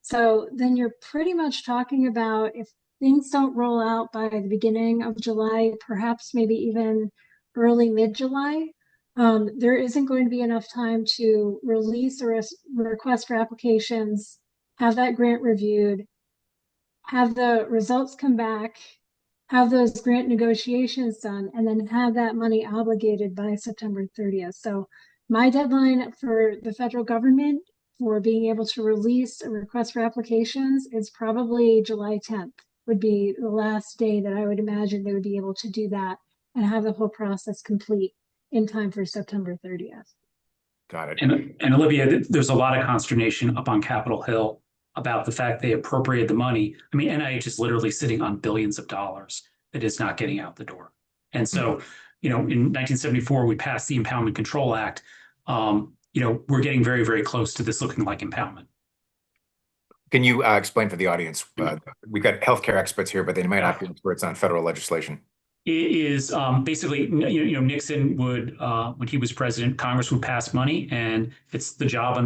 So then you're pretty much talking about if things don't roll out by the beginning of July, perhaps maybe even early mid-July, there isn't going to be enough time to release a request for applications, have that grant reviewed, have the results come back, have those grant negotiations done, and then have that money obligated by September 30th. So my deadline for the federal government for being able to release a request for applications is probably July 10th would be the last day that I would imagine they would be able to do that and have the whole process complete in time for September 30th.
Got it.
And Olivia, there's a lot of consternation up on Capitol Hill about the fact they appropriated the money. I mean, NIH is literally sitting on billions of dollars that is not getting out the door. And so, in 1974, we passed the Impoundment Control Act. We're getting very, very close to this looking like impoundment.
Can you explain for the audience? We've got healthcare experts here, but they might not be experts on federal legislation.
It is basically, Nixon would, when he was president, Congress would pass money, and it's the job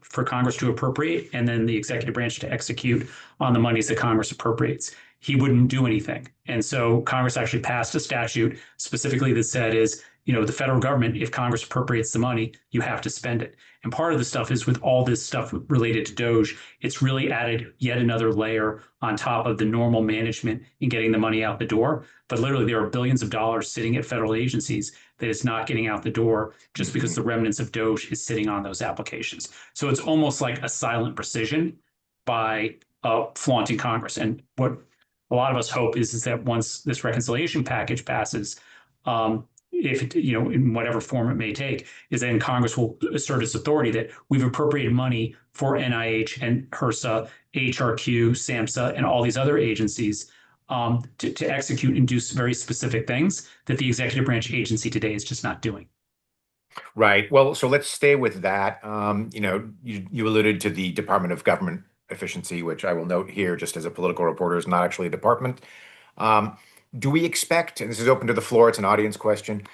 for Congress to appropriate, and then the executive branch to execute on the monies that Congress appropriates. He wouldn't do anything. And so Congress actually passed a statute specifically that said the federal government, if Congress appropriates the money, you have to spend it. And part of the stuff is with all this stuff related to DOGE, it's really added yet another layer on top of the normal management in getting the money out the door. But literally there are billions of dollars sitting at federal agencies that is not getting out the door just because the remnants of DOGE is sitting on those applications. So it's almost like a silent precision by flaunting Congress. And what a lot of us hope is that once this reconciliation package passes, if it, in whatever form it may take, is then Congress will assert its authority that we've appropriated money for NIH and HRSA, HRQ, SAMHSA, and all these other agencies to execute and do very specific things that the executive branch agency today is just not doing.
Right. Well, so let's stay with that. You alluded to the Department of Government Efficiency, which I will note here just as a political reporter is not actually a department. Do we expect, and this is open to the floor, it's an audience question,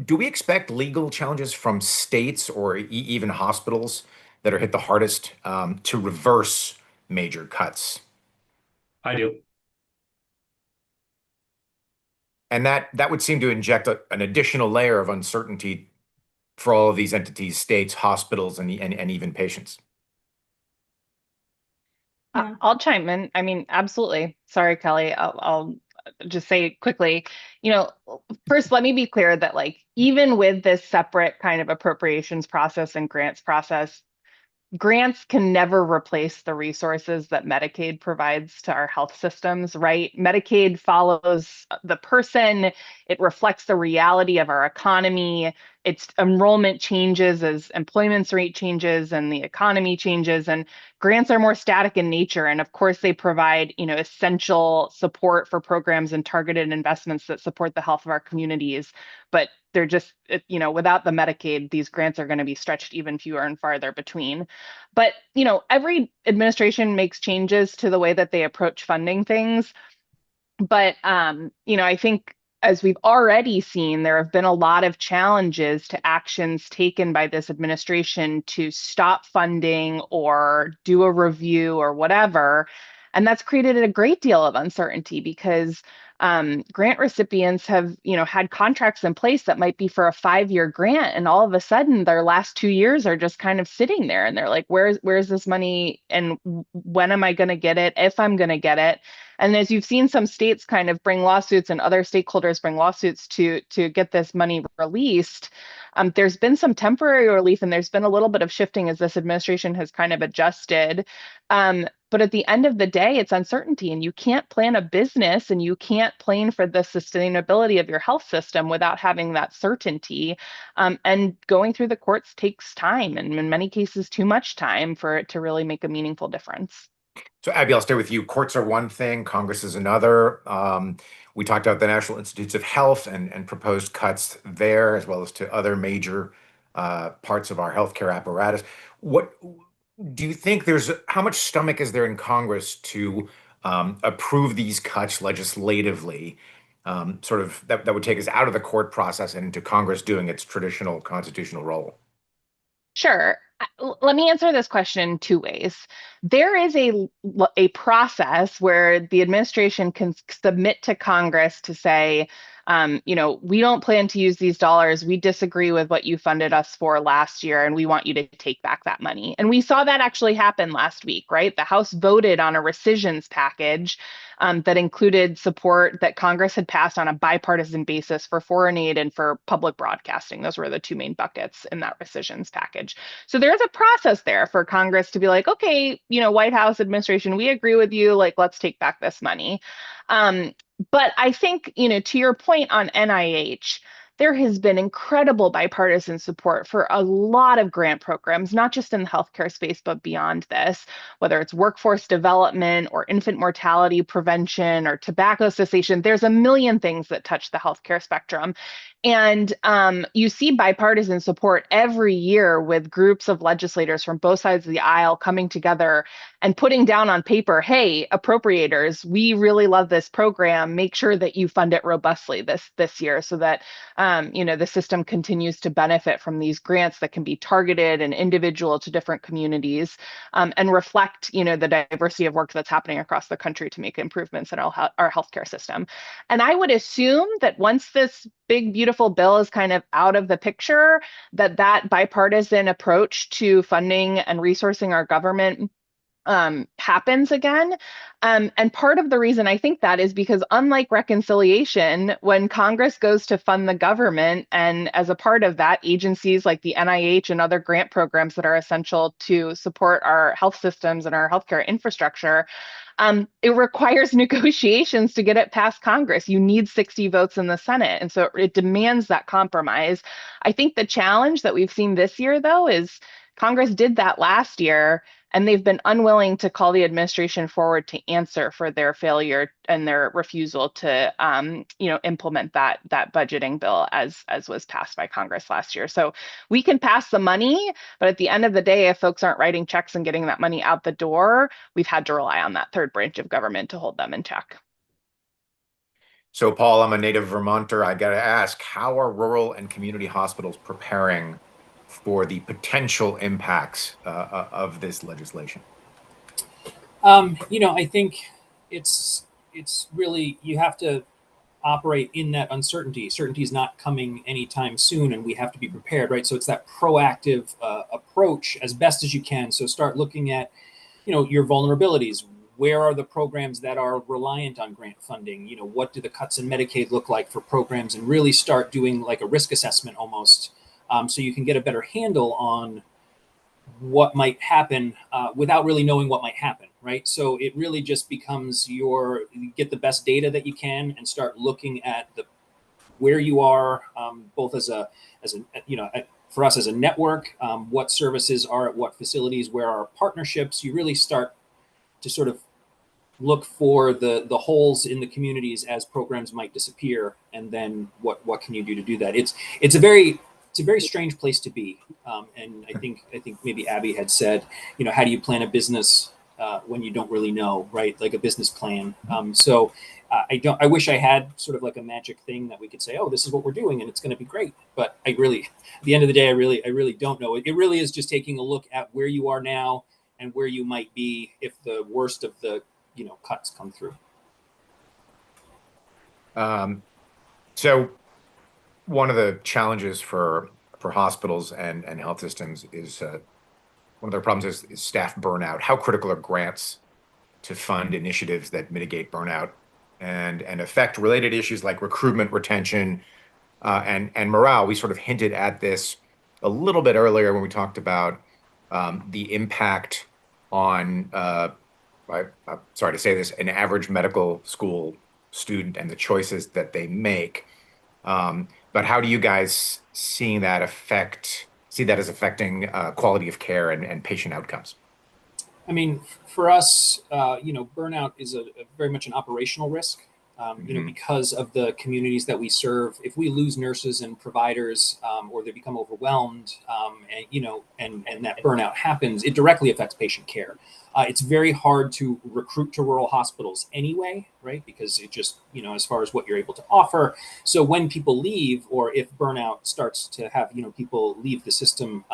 do we expect legal challenges from states or even hospitals that are hit the hardest to reverse major cuts?
I do.
And that would seem to inject an additional layer of uncertainty for all of these entities, states, hospitals, and even patients.
I'll chime in. I mean, absolutely. Sorry, Kelly. I'll just say quickly, first, let me be clear that even with this separate kind of appropriations process and grants process, grants can never replace the resources that Medicaid provides to our health systems, right? Medicaid follows the person. It reflects the reality of our economy. Its enrollment changes as employment rate changes and the economy changes, and grants are more static in nature. And of course, they provide, essential support for programs and targeted investments that support the health of our communities. But they're just, without the Medicaid, these grants are going to be stretched even fewer and farther between. But, every administration makes changes to the way that they approach funding things. But, I think as we've already seen, there have been a lot of challenges to actions taken by this administration to stop funding or do a review or whatever. And that's created a great deal of uncertainty because grant recipients have, had contracts in place that might be for a 5-year grant, and all of a sudden their last 2 years are just kind of sitting there, and they're like, where's this money, and when am I going to get it, if I'm going to get it? And as you've seen some states kind of bring lawsuits and other stakeholders bring lawsuits to get this money released, there's been some temporary relief, and there's been a little bit of shifting as this administration has kind of adjusted. But at the end of the day, it's uncertainty, and you can't plan a business and you can't plan for the sustainability of your health system without having that certainty. And going through the courts takes time, and in many cases, too much time for it to really make a meaningful difference.
So Abby, I'll stay with you. Courts are one thing, Congress is another. We talked about the National Institutes of Health and proposed cuts there, as well as to other major parts of our healthcare apparatus. What do you think how much stomach is there in Congress to approve these cuts legislatively, sort of that would take us out of the court process and into Congress doing its traditional constitutional role?
Sure. Let me answer this question 2 ways. There is a process where the administration can submit to Congress to say, we don't plan to use these dollars. We disagree with what you funded us for last year, and we want you to take back that money. And we saw that actually happen last week, right? The House voted on a rescissions package that included support that Congress had passed on a bipartisan basis for foreign aid and for public broadcasting. Those were the 2 main buckets in that rescissions package. So there's a process there for Congress to be like, okay, White House administration, we agree with you, like, let's take back this money. But I think, to your point on NIH, there has been incredible bipartisan support for a lot of grant programs, not just in the healthcare space, but beyond this, whether it's workforce development or infant mortality prevention or tobacco cessation. There's a million things that touch the healthcare spectrum. And you see bipartisan support every year with groups of legislators from both sides of the aisle coming together and putting down on paper, hey, appropriators, we really love this program. Make sure that you fund it robustly this year so that the system continues to benefit from these grants that can be targeted and individual to different communities, and reflect, the diversity of work that's happening across the country to make improvements in our healthcare system. And I would assume that once this big, beautiful bill is kind of out of the picture, that bipartisan approach to funding and resourcing our government happens again. And part of the reason I think that is because, unlike reconciliation, when Congress goes to fund the government, and as a part of that, agencies like the NIH and other grant programs that are essential to support our health systems and our healthcare infrastructure, it requires negotiations to get it past Congress. You need 60 votes in the Senate. And so it demands that compromise. I think the challenge that we've seen this year, though, is Congress did that last year, and they've been unwilling to call the administration forward to answer for their failure and their refusal to, implement that budgeting bill as was passed by Congress last year. So we can pass the money, but at the end of the day, if folks aren't writing checks and getting that money out the door, we've had to rely on that third branch of government to hold them in check.
So, Paul, I'm a native Vermonter. I got to ask, how are rural and community hospitals preparing for the potential impacts of this legislation?
I think it's really, you have to operate in that uncertainty. Certainty is not coming anytime soon, and we have to be prepared, right? So it's that proactive approach as best as you can. So start looking at, your vulnerabilities. Where are the programs that are reliant on grant funding? What do the cuts in Medicaid look like for programs, and really start doing like a risk assessment almost, so you can get a better handle on what might happen without really knowing what might happen, right? So it really just becomes you get the best data that you can and start looking at where you are, both for us as a network, what services are at what facilities, where are partnerships. You really start to sort of look for the holes in the communities as programs might disappear, and then what can you do to do that? It's a very strange place to be, and I think maybe Abby had said, how do you plan a business when you don't really know, right? Like a business plan. I wish I had sort of like a magic thing that we could say, oh, this is what we're doing and it's going to be great. But at the end of the day, I really don't know. It really is just taking a look at where you are now and where you might be if the worst of the, cuts come through.
So one of the challenges for hospitals and health systems is one of their problems is staff burnout. How critical are grants to fund initiatives that mitigate burnout and affect related issues like recruitment, retention, and morale? We sort of hinted at this a little bit earlier when we talked about the impact on, I'm sorry to say this, an average medical school student and the choices that they make. But how do you guys see that as affecting quality of care and patient outcomes?
I mean, for us, burnout is a very much an operational risk. Because of the communities that we serve, if we lose nurses and providers, or they become overwhelmed, and that burnout happens, it directly affects patient care. It's very hard to recruit to rural hospitals anyway, right? Because it just, as far as what you're able to offer. So when people leave, or if burnout starts to have, people leave the system,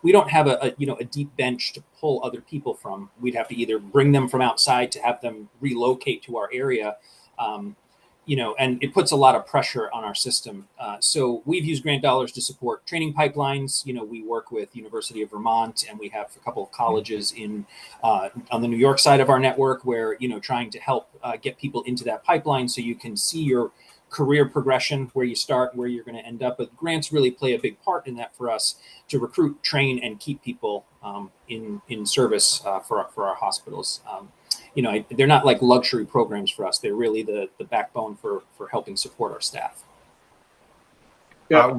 we don't have a deep bench to pull other people from. We'd have to either bring them from outside to have them relocate to our area. And it puts a lot of pressure on our system. So we've used grant dollars to support training pipelines. We work with University of Vermont, and we have a couple of colleges on the New York side of our network where, trying to help get people into that pipeline so you can see your career progression, where you start, where you're going to end up. But grants really play a big part in that for us to recruit, train, and keep people in service for our hospitals. They're not like luxury programs for us. They're really the backbone for helping support our staff.
Yeah.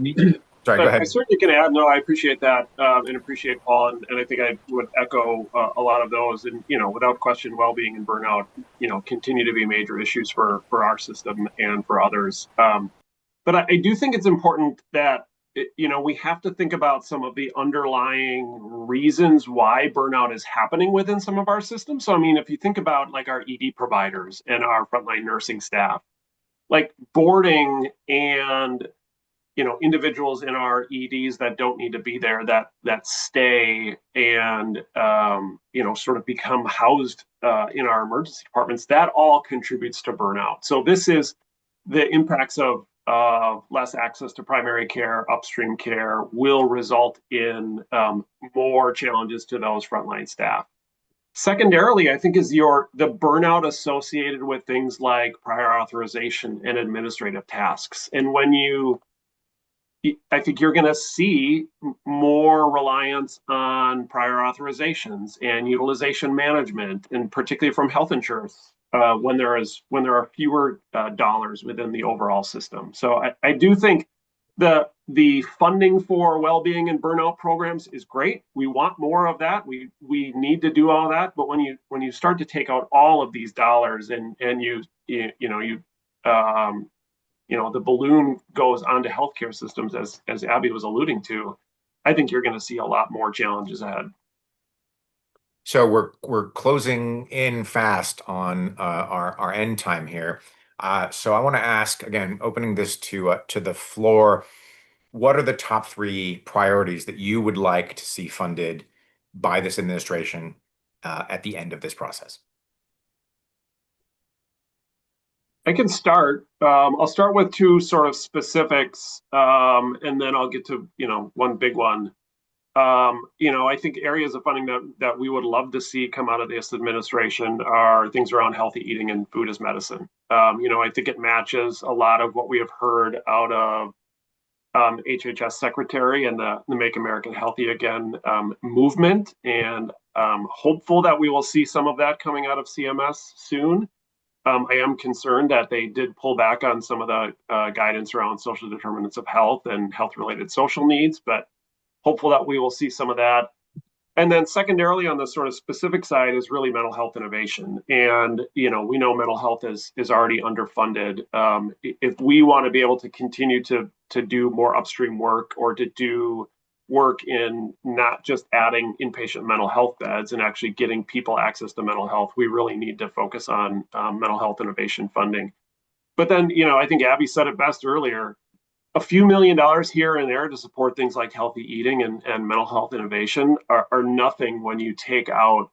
Sorry, go ahead.
I certainly can add, no, I appreciate that and appreciate Paul. And I think I would echo a lot of those. And, without question, well-being and burnout, continue to be major issues for our system and for others. But I do think it's important that, we have to think about some of the underlying reasons why burnout is happening within some of our systems. So, I mean, if you think about like our ED providers and our frontline nursing staff, like boarding and, individuals in our EDs that don't need to be there, that stay and, sort of become housed in our emergency departments, that all contributes to burnout. So this is the impacts of less access to primary care, upstream care will result in more challenges to those frontline staff. Secondarily, I think is the burnout associated with things like prior authorization and administrative tasks. And I think you're going to see more reliance on prior authorizations and utilization management, and particularly from health insurance when there are fewer dollars within the overall system. So I do think the funding for well-being and burnout programs is great. We want more of that. We need to do all that. But when you start to take out all of these dollars and the balloon goes onto healthcare systems, as Abby was alluding to, I think you're going to see a lot more challenges ahead.
So we're closing in fast on our end time here. So I want to ask again, opening this to the floor, what are the top 3 priorities that you would like to see funded by this administration at the end of this process?
I can start. I'll start with 2 sort of specifics, and then I'll get to one big one. I think areas of funding that we would love to see come out of this administration are things around healthy eating and food as medicine. I think it matches a lot of what we have heard out of HHS Secretary and the Make America Healthy Again movement, and hopeful that we will see some of that coming out of CMS soon. I am concerned that they did pull back on some of the guidance around social determinants of health and health-related social needs, but hopeful that we will see some of that. And then secondarily, on the sort of specific side, is really mental health innovation. And, we know mental health is already underfunded. If we want to be able to continue to do more upstream work or to do work in not just adding inpatient mental health beds and actually getting people access to mental health, we really need to focus on mental health innovation funding. But then, I think Abby said it best earlier, a few $1,000,000 here and there to support things like healthy eating and mental health innovation are nothing when you take out,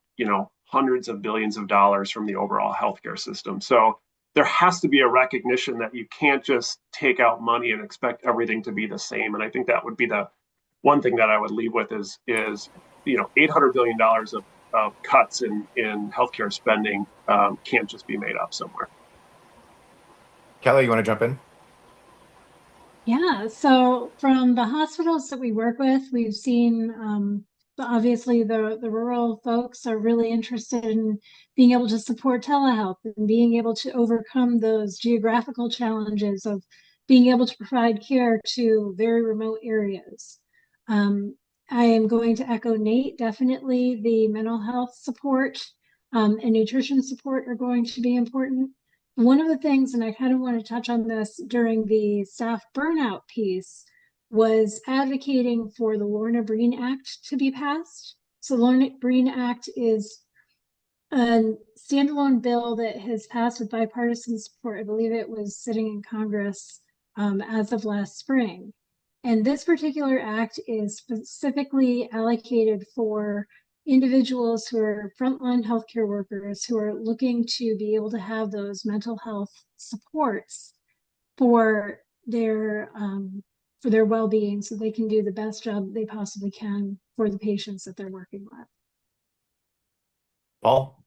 hundreds of billions of dollars from the overall healthcare system. So there has to be a recognition that you can't just take out money and expect everything to be the same. And I think that would be the one thing that I would leave with is $800 billion of cuts in healthcare spending can't just be made up somewhere.
Kelly, you want to jump in?
Yeah, so from the hospitals that we work with, we've seen obviously the rural folks are really interested in being able to support telehealth and being able to overcome those geographical challenges of being able to provide care to very remote areas. I am going to echo Nate. Definitely the mental health support and nutrition support are going to be important. One of the things, and I kind of want to touch on this during the staff burnout piece, was advocating for the Lorna Breen Act to be passed. So Lorna Breen Act is a standalone bill that has passed with bipartisan support. I believe it was sitting in Congress as of last spring. And this particular act is specifically allocated for individuals who are frontline healthcare workers who are looking to be able to have those mental health supports for their well-being so they can do the best job they possibly can for the patients that they're working with.
Paul?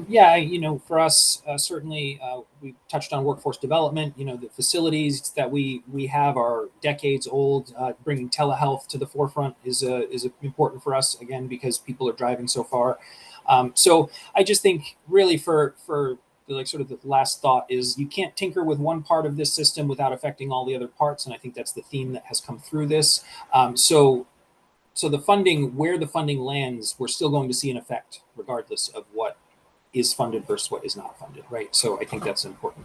Yeah, for us, certainly we touched on workforce development. The facilities that we have are decades old. Bringing telehealth to the forefront is important for us, again, because people are driving so far. So I just think really for sort of the last thought is you can't tinker with one part of this system without affecting all the other parts. And I think that's the theme that has come through this. So the funding, where the funding lands, we're still going to see an effect regardless of what is funded versus what is not funded, right? So I think that's important.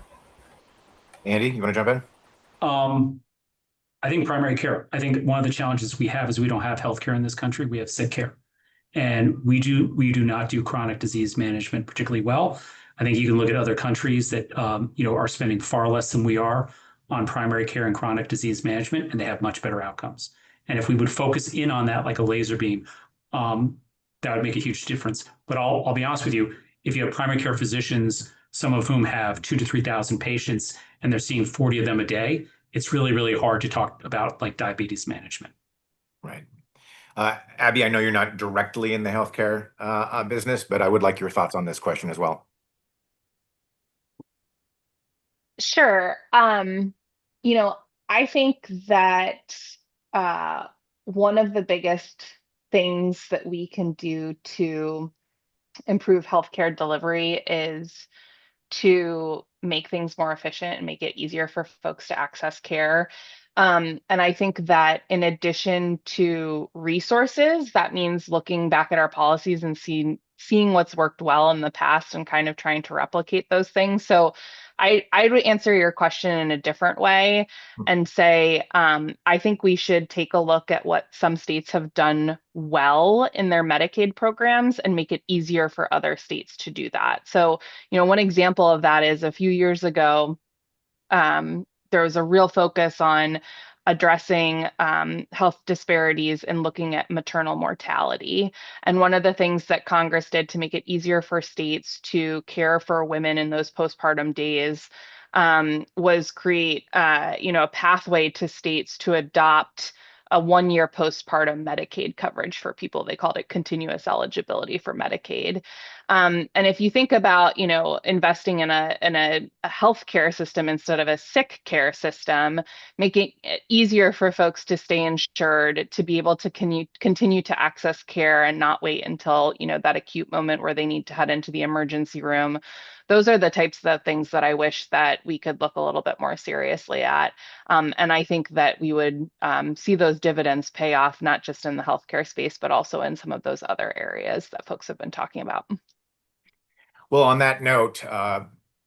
Andy, you want to jump in?
I think primary care. I think one of the challenges we have is we don't have healthcare in this country. We have sick care, and we do not do chronic disease management particularly well. I think you can look at other countries that are spending far less than we are on primary care and chronic disease management, and they have much better outcomes. And if we would focus in on that like a laser beam, that would make a huge difference. But I'll be honest with you. If you have primary care physicians, some of whom have 2,000 to 3,000 patients, and they're seeing 40 of them a day, it's really, really hard to talk about like diabetes management.
Right. Abby, I know you're not directly in the healthcare business, but I would like your thoughts on this question as well.
Sure. I think that one of the biggest things that we can do to improve healthcare delivery is to make things more efficient and make it easier for folks to access care. And I think that in addition to resources, that means looking back at our policies and seeing what's worked well in the past and kind of trying to replicate those things. So I would answer your question in a different way and say, I think we should take a look at what some states have done well in their Medicaid programs and make it easier for other states to do that. So, one example of that is a few years ago, there was a real focus on addressing health disparities and looking at maternal mortality. And one of the things that Congress did to make it easier for states to care for women in those postpartum days was create, a pathway to states to adopt a 1-year postpartum Medicaid coverage for people. They called it continuous eligibility for Medicaid. And if you think about, investing in a healthcare system instead of a sick care system, making it easier for folks to stay insured, to be able to continue to access care and not wait until, that acute moment where they need to head into the emergency room. Those are the types of things that I wish that we could look a little bit more seriously at. And I think that we would see those dividends pay off, not just in the healthcare space, but also in some of those other areas that folks have been talking about.
Well, on that note,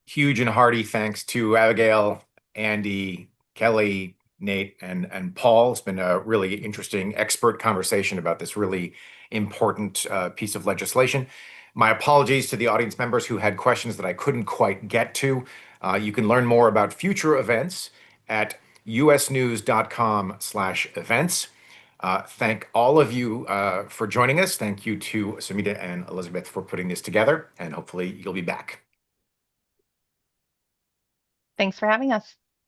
huge and hearty thanks to Abigail, Andy, Kelly, Nate, and Paul. It's been a really interesting expert conversation about this really important piece of legislation. My apologies to the audience members who had questions that I couldn't quite get to. You can learn more about future events at usnews.com/events. Thank all of you for joining us. Thank you to Samita and Elizabeth for putting this together, and hopefully you'll be back.
Thanks for having us.